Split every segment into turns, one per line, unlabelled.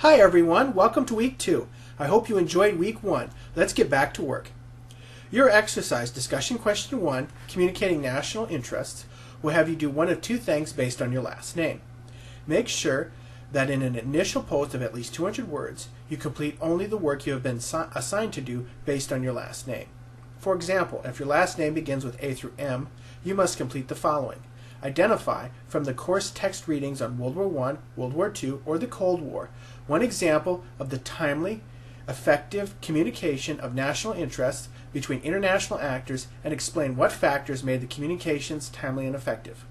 Hi everyone, welcome to week 2. I hope you enjoyed week 1. Let's get back to work. Your exercise, discussion question 1, communicating national interests, will have you do one of two things based on your last name. Make sure that in an initial post of at least 200 words, you complete only the work you have been assigned to do based on your last name. For example, if your last name begins with A through M, you must complete the following. Identify from the course text readings on World War I, World War II, or the Cold War, one example of the timely, effective communication of national interests between international actors and explain what factors made the communications timely and effective.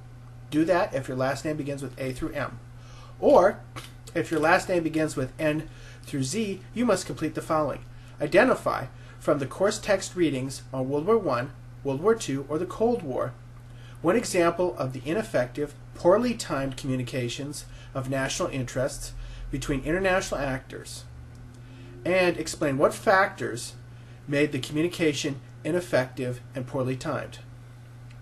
Do that if your last name begins with A through M. Or, if your last name begins with N through Z, you must complete the following. Identify from the course text readings on World War I, World War II, or the Cold War, one example of the ineffective, poorly timed communications of national interests between international actors, and explain what factors made the communication ineffective and poorly timed.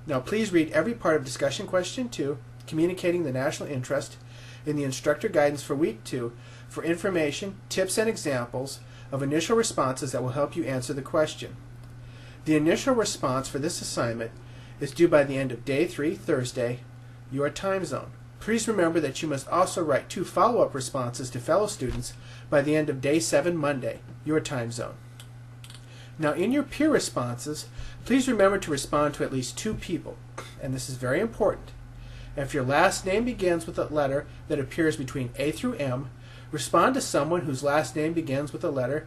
Now please read every part of discussion question 2, communicating the national interest, in the instructor guidance for week 2 for information, tips, and examples of initial responses that will help you answer the question. The initial response for this assignment is due by the end of day 3, Thursday, your time zone. Please remember that you must also write 2 follow-up responses to fellow students by the end of day 7, Monday, your time zone. Now in your peer responses, please remember to respond to at least 2 people, and this is very important. If your last name begins with a letter that appears between A through M, respond to someone whose last name begins with a letter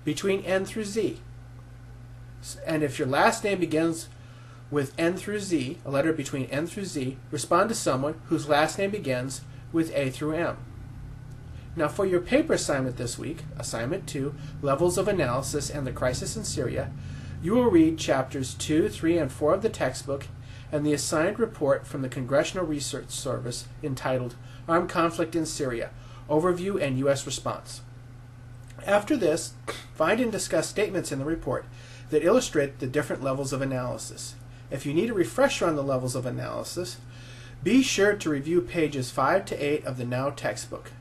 between N through Z. And if your last name begins with N through Z, a letter between N through Z, respond to someone whose last name begins with A through M. Now for your paper assignment this week, assignment 2, Levels of Analysis and the Crisis in Syria, you will read chapters 2, 3, and 4 of the textbook and the assigned report from the Congressional Research Service entitled Armed Conflict in Syria, Overview and U.S. Response. After this, find and discuss statements in the report that illustrate the different levels of analysis. If you need a refresher on the levels of analysis, be sure to review pages 5 to 8 of the Now textbook.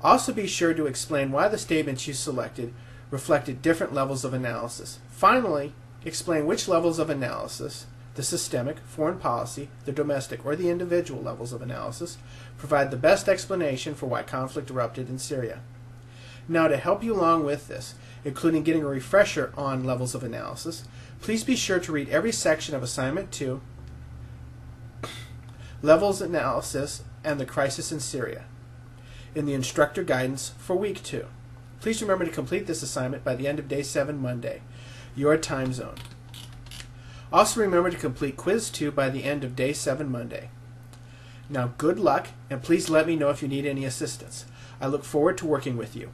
Also be sure to explain why the statements you selected reflected different levels of analysis. Finally, explain which levels of analysis, the systemic, foreign policy, the domestic, or the individual levels of analysis, provide the best explanation for why conflict erupted in Syria. Now to help you along with this, including getting a refresher on levels of analysis, please be sure to read every section of Assignment 2, Levels Analysis and the Crisis in Syria, in the instructor guidance for week 2. Please remember to complete this assignment by the end of day 7, Monday, your time zone. Also remember to complete quiz 2 by the end of day 7, Monday. Now good luck, and please let me know if you need any assistance. I look forward to working with you.